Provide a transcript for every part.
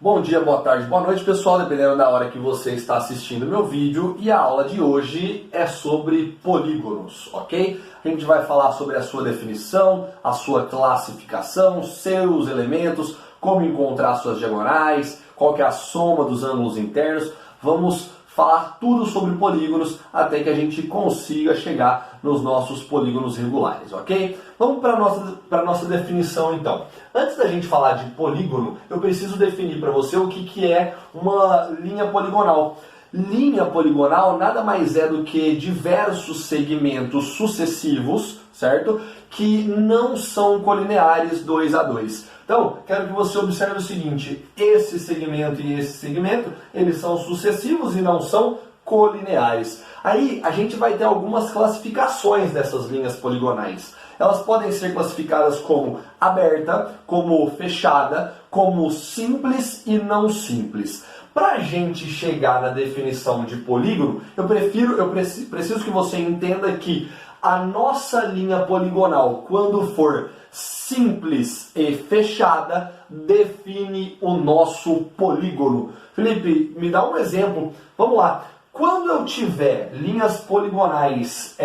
Bom dia, boa tarde, boa noite, pessoal, dependendo da hora que você está assistindo meu vídeo. E a aula de hoje é sobre polígonos, ok? A gente vai falar sobre a sua definição, a sua classificação, seus elementos, como encontrar suas diagonais, qual que é a soma dos ângulos internos. Vamos falar tudo sobre polígonos até que a gente consiga chegar nos nossos polígonos regulares, ok? Vamos para a nossa definição então. Antes da gente falar de polígono, eu preciso definir para você o que é uma linha poligonal. Linha poligonal nada mais é do que diversos segmentos sucessivos, certo? Que não são colineares 2 a 2. Então, quero que você observe o seguinte, esse segmento e esse segmento, eles são sucessivos e não são colineares. Aí, a gente vai ter algumas classificações dessas linhas poligonais. Elas podem ser classificadas como aberta, como fechada, como simples e não simples. Para a gente chegar na definição de polígono, eu preciso que você entenda que a nossa linha poligonal, quando for simples e fechada, define o nosso polígono. Felipe, me dá um exemplo. Vamos lá. Quando eu tiver linhas poligonais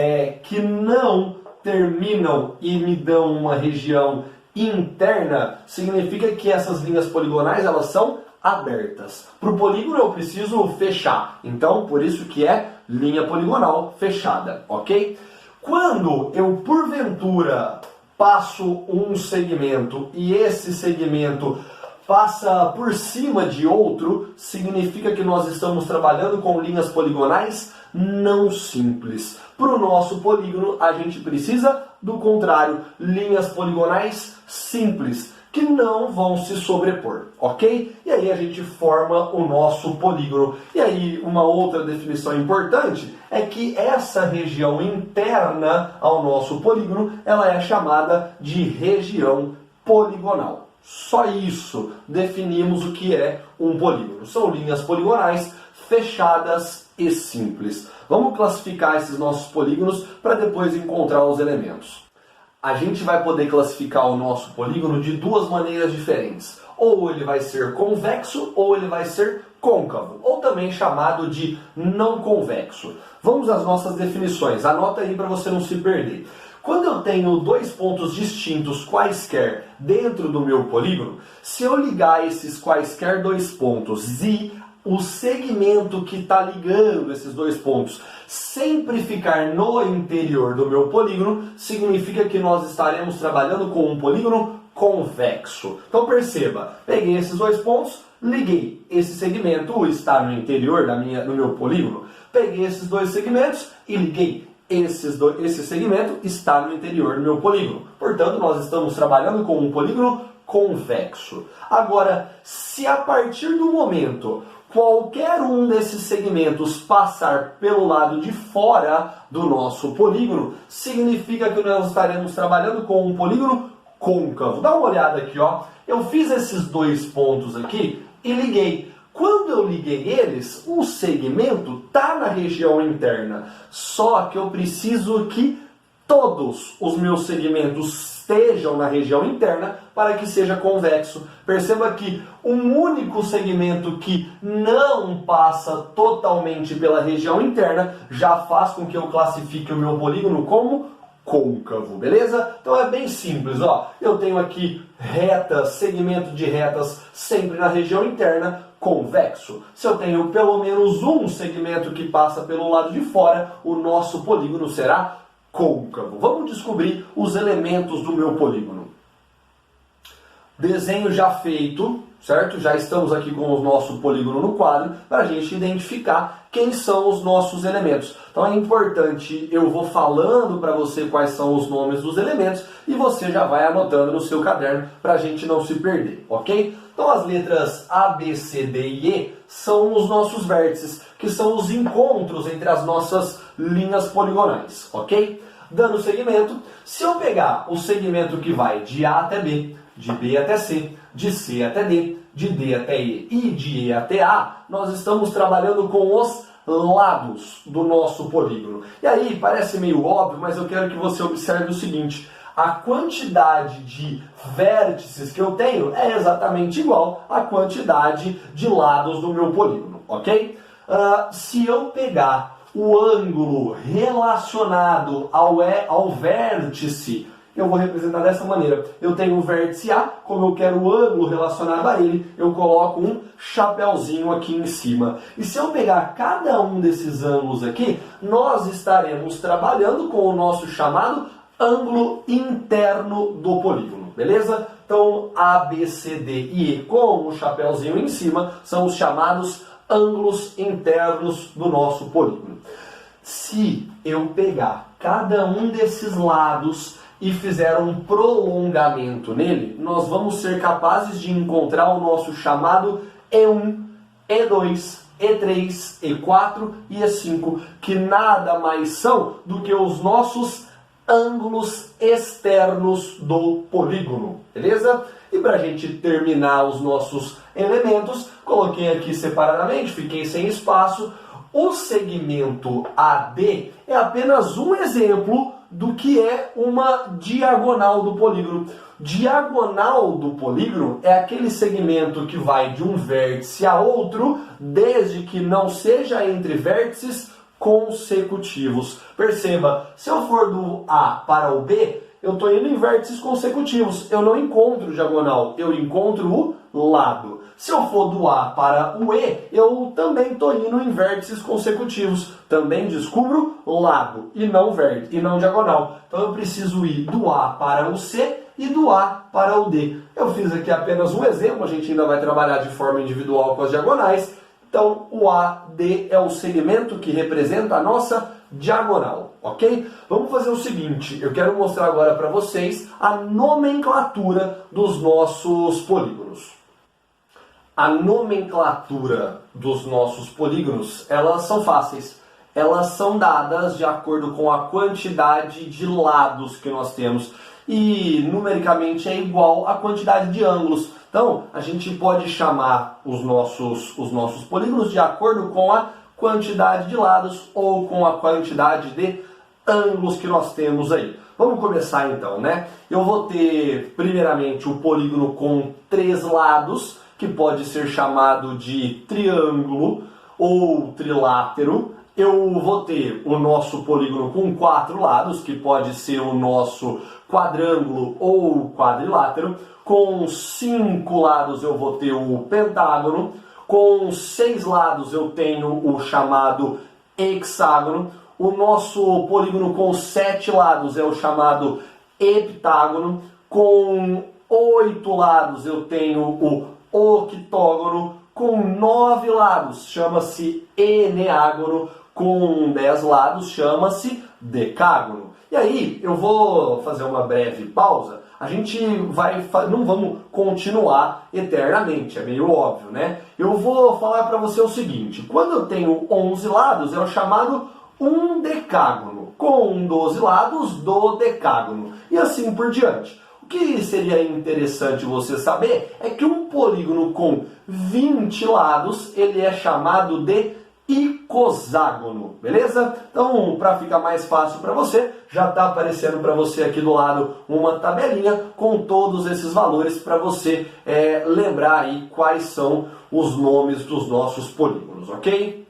que não terminam e me dão uma região interna, significa que essas linhas poligonais elas são abertas. Para o polígono eu preciso fechar. Então, por isso que é linha poligonal fechada, ok? Quando eu, porventura, passo um segmento e esse segmento passa por cima de outro, significa que nós estamos trabalhando com linhas poligonais não simples. Para o nosso polígono, a gente precisa do contrário, linhas poligonais simples, que não vão se sobrepor, ok? E aí a gente forma o nosso polígono. E aí uma outra definição importante é que essa região interna ao nosso polígono, ela é chamada de região poligonal. Só isso definimos o que é um polígono. São linhas poligonais fechadas e simples. Vamos classificar esses nossos polígonos para depois encontrar os elementos. A gente vai poder classificar o nosso polígono de duas maneiras diferentes. Ou ele vai ser convexo ou ele vai ser côncavo, ou também chamado de não convexo. Vamos às nossas definições. Anota aí para você não se perder. Quando eu tenho dois pontos distintos quaisquer dentro do meu polígono, se eu ligar esses quaisquer dois pontos e o segmento que está ligando esses dois pontos sempre ficar no interior do meu polígono, significa que nós estaremos trabalhando com um polígono convexo. Então perceba, peguei esses dois pontos, liguei. Esse segmento está no interior do meu polígono. Peguei esses dois segmentos e liguei. Esse segmento está no interior do meu polígono. Portanto, nós estamos trabalhando com um polígono convexo. Agora, se a partir do momento qualquer um desses segmentos passar pelo lado de fora do nosso polígono, significa que nós estaremos trabalhando com um polígono côncavo. Dá uma olhada aqui, ó. Eu fiz esses dois pontos aqui e liguei. Quando eu liguei eles, o segmento está na região interna. Só que eu preciso que todos os meus segmentos estejam na região interna para que seja convexo. Perceba que um único segmento que não passa totalmente pela região interna já faz com que eu classifique o meu polígono como côncavo, beleza? Então é bem simples, ó. Eu tenho aqui retas, segmento de retas sempre na região interna, convexo. Se eu tenho pelo menos um segmento que passa pelo lado de fora, o nosso polígono será côncavo. Vamos descobrir os elementos do meu polígono. Desenho já feito, certo? Já estamos aqui com o nosso polígono no quadro para a gente identificar quem são os nossos elementos. Então é importante, eu vou falando para você quais são os nomes dos elementos e você já vai anotando no seu caderno para a gente não se perder, ok? Então as letras A, B, C, D e E são os nossos vértices, que são os encontros entre as nossas linhas poligonais, ok? Dando segmento, se eu pegar o segmento que vai de A até B, de B até C, de C até D, de D até E e de E até A, nós estamos trabalhando com os lados do nosso polígono. E aí, parece meio óbvio, mas eu quero que você observe o seguinte. a quantidade de vértices que eu tenho é exatamente igual à quantidade de lados do meu polígono, ok? Se eu pegar o ângulo relacionado ao vértice, eu vou representar dessa maneira. Eu tenho o vértice A, como eu quero o ângulo relacionado a ele, eu coloco um chapéuzinho aqui em cima. E se eu pegar cada um desses ângulos aqui, nós estaremos trabalhando com o nosso chamado ângulo interno do polígono, beleza? Então, A, B, C, D e E com o chapéuzinho em cima são os chamados ângulos internos do nosso polígono. Se eu pegar cada um desses lados e fizer um prolongamento nele, nós vamos ser capazes de encontrar o nosso chamado E1, E2, E3, E4 e E5, que nada mais são do que os nossos ângulos externos do polígono, beleza? E para a gente terminar os nossos elementos, coloquei aqui separadamente, fiquei sem espaço. O segmento AD é apenas um exemplo do que é uma diagonal do polígono. Diagonal do polígono é aquele segmento que vai de um vértice a outro, desde que não seja entre vértices consecutivos. Perceba, se eu for do A para o B, eu estou indo em vértices consecutivos. Eu não encontro diagonal, eu encontro o lado. Se eu for do A para o E, eu também estou indo em vértices consecutivos. Também descubro lado e não diagonal. Então eu preciso ir do A para o C e do A para o D. Eu fiz aqui apenas um exemplo, a gente ainda vai trabalhar de forma individual com as diagonais. Então o AD é o segmento que representa a nossa diagonal, ok? Vamos fazer o seguinte, eu quero mostrar agora para vocês a nomenclatura dos nossos polígonos. A nomenclatura dos nossos polígonos, elas são fáceis. Elas são dadas de acordo com a quantidade de lados que nós temos. E numericamente é igual à quantidade de ângulos. Então, a gente pode chamar os nossos polígonos de acordo com a quantidade de lados ou com a quantidade de ângulos que nós temos aí. Vamos começar então, né? Eu vou ter primeiramente o polígono com 3 lados, que pode ser chamado de triângulo ou trilátero. Eu vou ter o nosso polígono com 4 lados, que pode ser o nosso quadrângulo ou quadrilátero. Com 5 lados eu vou ter o pentágono. Com 6 lados eu tenho o chamado hexágono. O nosso polígono com 7 lados é o chamado heptágono. Com 8 lados eu tenho o octógono. Com 9 lados chama-se eneágono. Com 10 lados chama-se decágono. E aí eu vou fazer uma breve pausa. A gente não vamos continuar eternamente, é meio óbvio, né? Eu vou falar para você o seguinte: quando eu tenho 11 lados, é o chamado undecágono. Com 12 lados, dodecágono. E assim por diante. O que seria interessante você saber é que um polígono com 20 lados, ele é chamado de icoságono, beleza? Então, para ficar mais fácil para você, já está aparecendo para você aqui do lado uma tabelinha com todos esses valores para você lembrar aí quais são os nomes dos nossos polígonos, ok?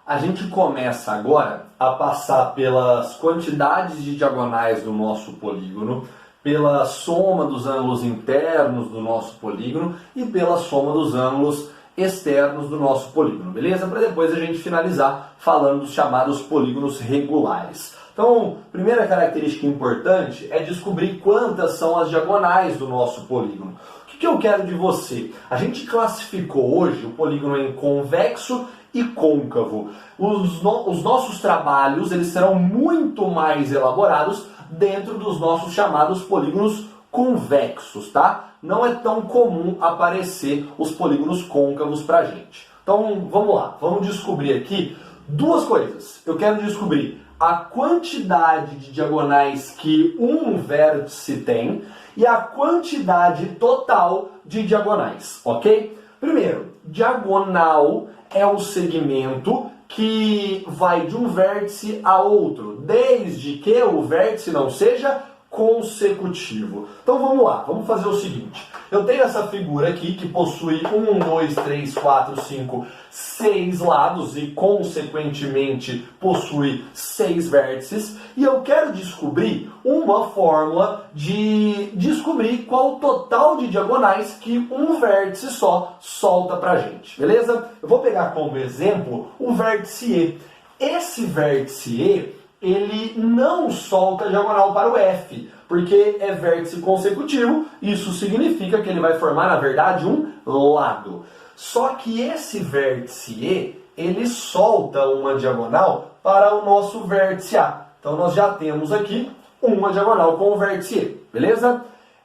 A gente começa agora a passar pelas quantidades de diagonais do nosso polígono, pela soma dos ângulos internos do nosso polígono e pela soma dos ângulos externos do nosso polígono, beleza? Para depois a gente finalizar falando dos chamados polígonos regulares. Então, primeira característica importante é descobrir quantas são as diagonais do nosso polígono. O que eu quero de você? A gente classificou hoje o polígono em convexo e côncavo. Os nossos trabalhos eles serão muito mais elaborados dentro dos nossos chamados polígonos convexos, tá? Não é tão comum aparecer os polígonos côncavos pra gente. Então, vamos lá. Vamos descobrir aqui duas coisas. Eu quero descobrir a quantidade de diagonais que um vértice tem e a quantidade total de diagonais, ok? Primeiro, diagonal é o segmento que vai de um vértice a outro, desde que o vértice não seja consecutivo. Então vamos lá, vamos fazer o seguinte. Eu tenho essa figura aqui que possui 1, 2, 3, 4, 5, 6 lados e, consequentemente, possui 6 vértices. E eu quero descobrir uma fórmula de descobrir qual o total de diagonais que um vértice só solta pra gente, beleza? Eu vou pegar como exemplo o vértice E. Esse vértice E, ele não solta diagonal para o F, porque é vértice consecutivo, isso significa que ele vai formar, na verdade, um lado. Só que esse vértice E, ele solta uma diagonal para o nosso vértice A. Então nós já temos aqui uma diagonal com o vértice E, beleza?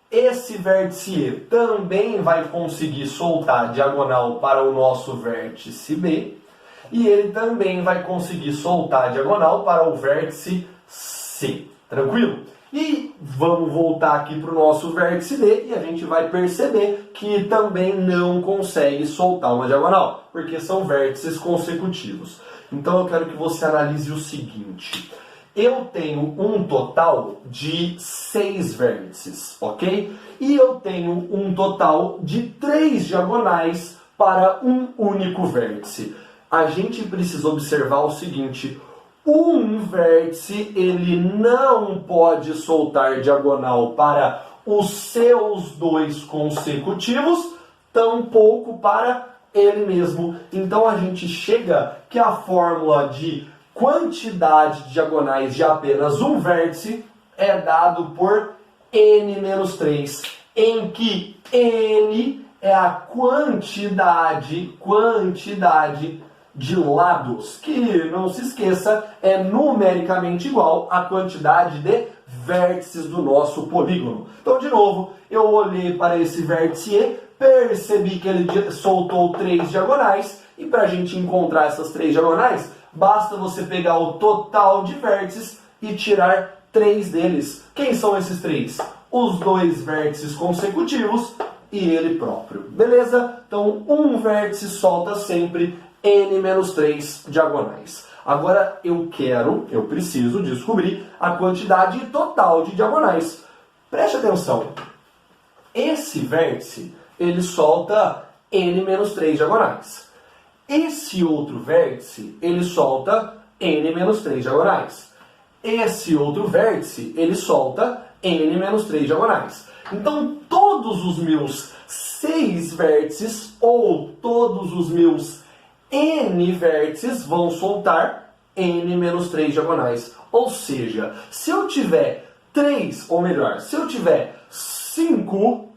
Esse vértice E também vai conseguir soltar diagonal para o nosso vértice B, e ele também vai conseguir soltar a diagonal para o vértice C. Tranquilo? E vamos voltar aqui para o nosso vértice D e a gente vai perceber que também não consegue soltar uma diagonal, porque são vértices consecutivos. Então eu quero que você analise o seguinte. Eu tenho um total de 6 vértices, ok? E eu tenho um total de 3 diagonais para um único vértice. A gente precisa observar o seguinte: um vértice ele não pode soltar diagonal para os seus 2 consecutivos, tampouco para ele mesmo. Então a gente chega que a fórmula de quantidade de diagonais de apenas um vértice é dado por n-3, em que n é a quantidade de lados, que, não se esqueça, é numericamente igual à quantidade de vértices do nosso polígono. Então, de novo, eu olhei para esse vértice E, percebi que ele soltou 3 diagonais, e para a gente encontrar essas 3 diagonais, basta você pegar o total de vértices e tirar 3 deles. Quem são esses 3? Os 2 vértices consecutivos e ele próprio. Beleza? Então, um vértice solta sempre n-3 diagonais. Agora eu preciso descobrir a quantidade total de diagonais. Preste atenção. Esse vértice, ele solta n-3 diagonais. Esse outro vértice, ele solta n-3 diagonais. Esse outro vértice, ele solta n-3 diagonais. Então, todos os meus 6 vértices, ou todos os meus n vértices, vão soltar n-3 diagonais. Ou seja, se eu tiver 3, ou melhor, se eu tiver 5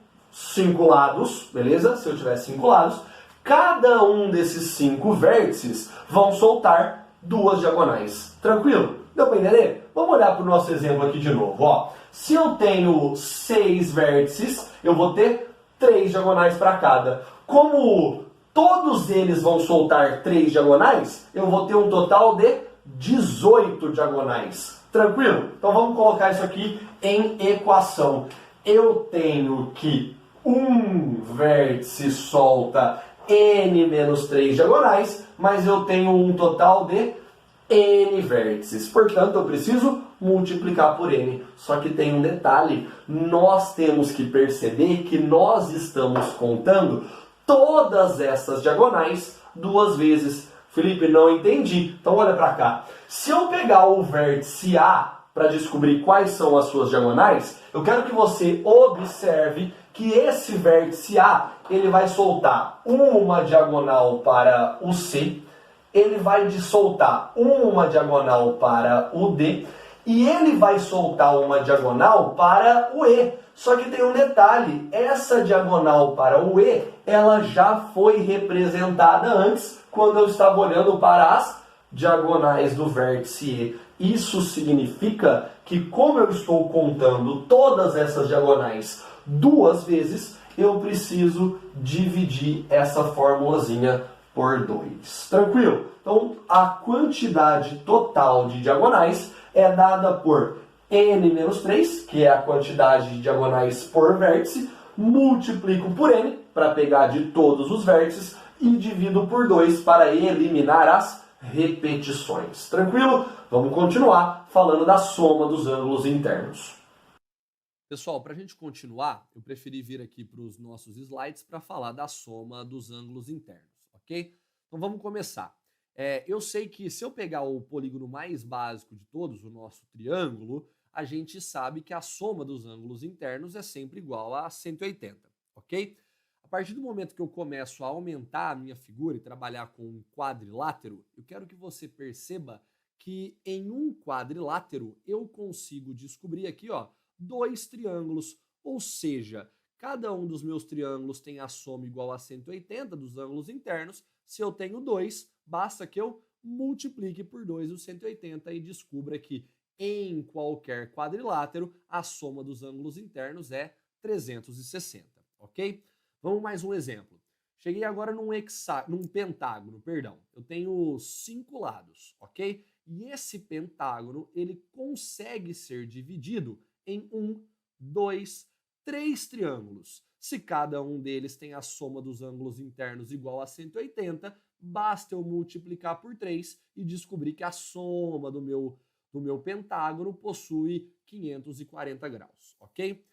lados, beleza? Se eu tiver 5 lados, cada um desses 5 vértices vão soltar 2 diagonais. Tranquilo? Deu para entender? Vamos olhar para o nosso exemplo aqui de novo. Ó. Se eu tenho 6 vértices, eu vou ter 3 diagonais para cada. Como todos eles vão soltar 3 diagonais, eu vou ter um total de 18 diagonais. Tranquilo? Então vamos colocar isso aqui em equação. Eu tenho que um vértice solta n-3 diagonais, mas eu tenho um total de n vértices. Portanto, eu preciso multiplicar por n. Só que tem um detalhe. Nós temos que perceber que nós estamos contando todas essas diagonais 2 vezes. Felipe, não entendi. Então olha para cá. Se eu pegar o vértice A para descobrir quais são as suas diagonais, eu quero que você observe que esse vértice A, ele vai soltar uma diagonal para o C, ele vai soltar uma diagonal para o D, e ele vai soltar uma diagonal para o E. Só que tem um detalhe, essa diagonal para o E, ela já foi representada antes, quando eu estava olhando para as diagonais do vértice E. Isso significa que, como eu estou contando todas essas diagonais 2 vezes, eu preciso dividir essa formulazinha por 2. Tranquilo? Então, a quantidade total de diagonais é dada por n-3, que é a quantidade de diagonais por vértice, multiplico por n, para pegar de todos os vértices, e divido por 2 para eliminar as repetições. Tranquilo? Vamos continuar falando da soma dos ângulos internos. Pessoal, para a gente continuar, eu preferi vir aqui para os nossos slides para falar da soma dos ângulos internos, ok? Então vamos começar. Eu sei que se eu pegar o polígono mais básico de todos, o nosso triângulo, a gente sabe que a soma dos ângulos internos é sempre igual a 180, ok? A partir do momento que eu começo a aumentar a minha figura e trabalhar com um quadrilátero, eu quero que você perceba que em um quadrilátero eu consigo descobrir aqui, ó, dois triângulos, ou seja, cada um dos meus triângulos tem a soma igual a 180 dos ângulos internos. Se eu tenho dois, basta que eu multiplique por 2 o 180 e descubra que em qualquer quadrilátero a soma dos ângulos internos é 360, ok? Vamos mais um exemplo. Cheguei agora num pentágono, perdão. Eu tenho 5 lados, ok? E esse pentágono, ele consegue ser dividido em 1, 2, 3 triângulos. Se cada um deles tem a soma dos ângulos internos igual a 180, basta eu multiplicar por 3 e descobrir que a soma do meu pentágono possui 540 graus, ok?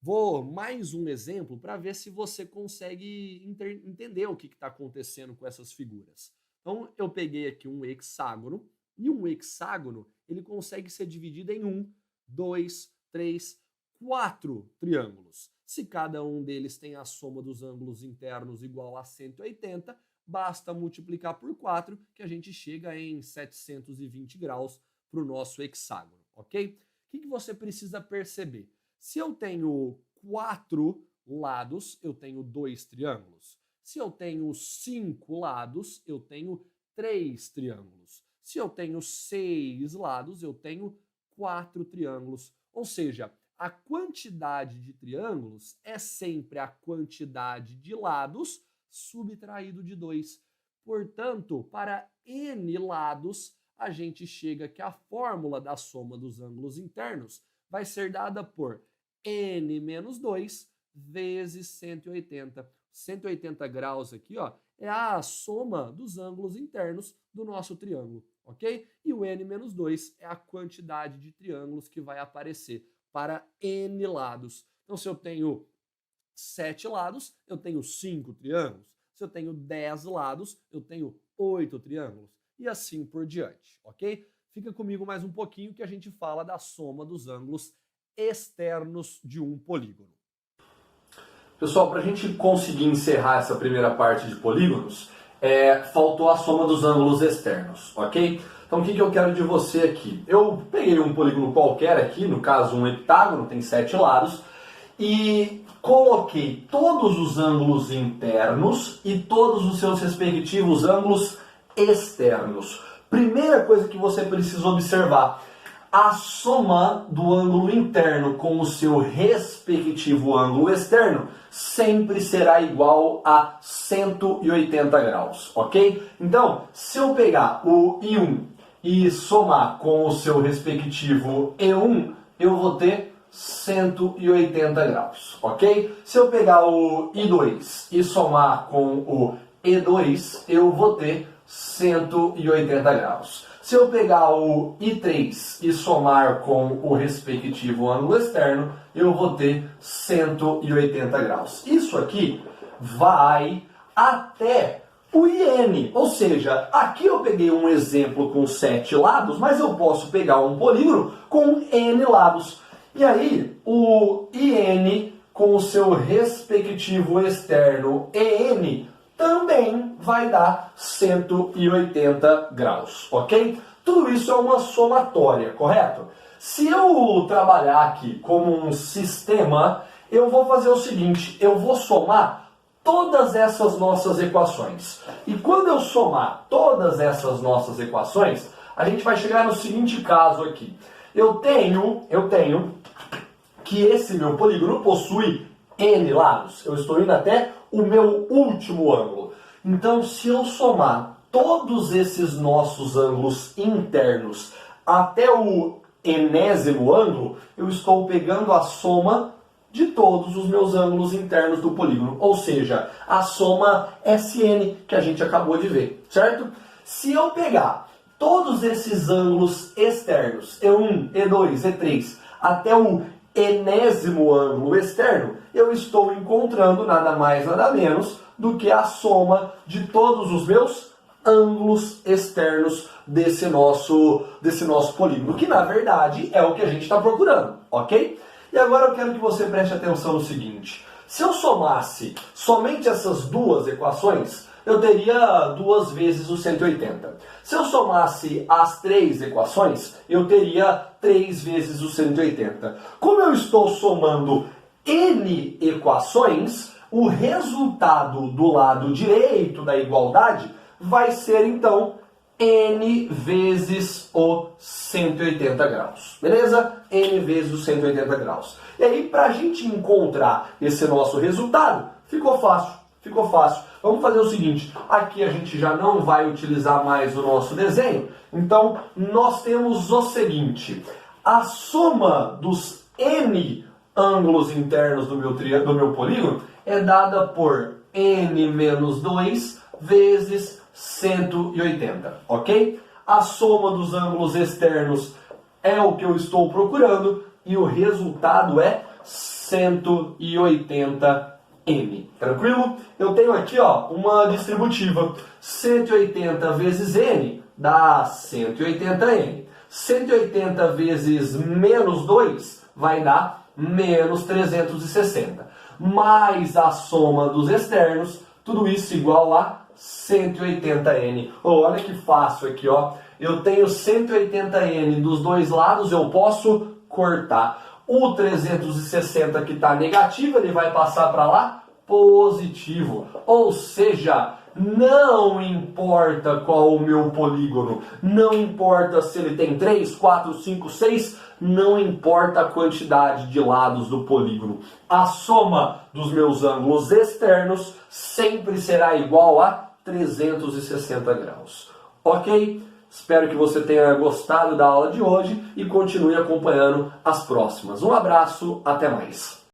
Vou mais um exemplo para ver se você consegue entender o que está acontecendo com essas figuras. Então, eu peguei aqui um hexágono, e um hexágono ele consegue ser dividido em 1, 2, 3, 4 triângulos. Se cada um deles tem a soma dos ângulos internos igual a 180, basta multiplicar por 4 que a gente chega em 720 graus para o nosso hexágono, ok? O que você precisa perceber? Se eu tenho 4 lados, eu tenho 2 triângulos. Se eu tenho 5 lados, eu tenho 3 triângulos. Se eu tenho 6 lados, eu tenho 4 triângulos. Ou seja, a quantidade de triângulos é sempre a quantidade de lados subtraído de 2. Portanto, para n lados, a gente chega que a fórmula da soma dos ângulos internos vai ser dada por n menos 2 vezes 180. 180 graus aqui, ó, é a soma dos ângulos internos do nosso triângulo, ok? E o n menos 2 é a quantidade de triângulos que vai aparecer para n lados. Então, se eu tenho 7 lados, eu tenho 5 triângulos. Se eu tenho 10 lados, eu tenho 8 triângulos. E assim por diante, ok? Fica comigo mais um pouquinho que a gente fala da soma dos ângulos externos de um polígono. Pessoal, para a gente conseguir encerrar essa primeira parte de polígonos, faltou a soma dos ângulos externos, ok? Então o que eu quero de você aqui? Eu peguei um polígono qualquer aqui, no caso um heptágono, tem 7 lados, e coloquei todos os ângulos internos e todos os seus respectivos ângulos externos. Primeira coisa que você precisa observar: a soma do ângulo interno com o seu respectivo ângulo externo sempre será igual a 180 graus, ok? Então, se eu pegar o I1 e somar com o seu respectivo E1, eu vou ter 180 graus, ok? Se eu pegar o I2 e somar com o E2, eu vou ter 180 graus. Se eu pegar o I3 e somar com o respectivo ângulo externo, eu vou ter 180 graus. Isso aqui vai até o IN, ou seja, aqui eu peguei um exemplo com 7 lados, mas eu posso pegar um polígono com N lados. E aí, o IN com o seu respectivo externo EN também vai dar 180 graus, ok? Tudo isso é uma somatória, correto? Se eu trabalhar aqui como um sistema, eu vou fazer o seguinte: eu vou somar todas essas nossas equações. E quando eu somar todas essas nossas equações, a gente vai chegar no seguinte caso aqui. Eu tenho que esse meu polígono possui N lados. Eu estou indo até o meu último ângulo. Então, se eu somar todos esses nossos ângulos internos até o enésimo ângulo, eu estou pegando a soma de todos os meus ângulos internos do polígono, ou seja, a soma SN que a gente acabou de ver, certo? Se eu pegar todos esses ângulos externos, E1, E2, E3, até o enésimo ângulo externo, eu estou encontrando nada mais, nada menos do que a soma de todos os meus ângulos externos desse nosso polígono, que na verdade é o que a gente está procurando, ok? E agora eu quero que você preste atenção no seguinte: se eu somasse somente essas duas equações, eu teria 2 vezes o 180. Se eu somasse as 3 equações, eu teria 3 vezes o 180. Como eu estou somando N equações, o resultado do lado direito da igualdade vai ser, então, N vezes o 180 graus. Beleza? N vezes o 180 graus. E aí, para a gente encontrar esse nosso resultado, ficou fácil. Ficou fácil. Vamos fazer o seguinte, aqui a gente já não vai utilizar mais o nosso desenho, então nós temos o seguinte: a soma dos N ângulos internos do meu polígono é dada por N menos 2 vezes 180, ok? A soma dos ângulos externos é o que eu estou procurando e o resultado é 180 N. Tranquilo? Eu tenho aqui uma distributiva. 180 vezes N dá 180N. 180 vezes menos 2 vai dar menos 360. Mais a soma dos externos, tudo isso igual a 180N. Olha que fácil aqui, ó. Eu tenho 180N dos dois lados, eu posso cortar. O 360 que está negativo, ele vai passar para lá positivo. Ou seja, não importa qual o meu polígono, não importa se ele tem 3, 4, 5, 6, não importa a quantidade de lados do polígono. A soma dos meus ângulos externos sempre será igual a 360 graus. Ok? Espero que você tenha gostado da aula de hoje e continue acompanhando as próximas. Um abraço, até mais!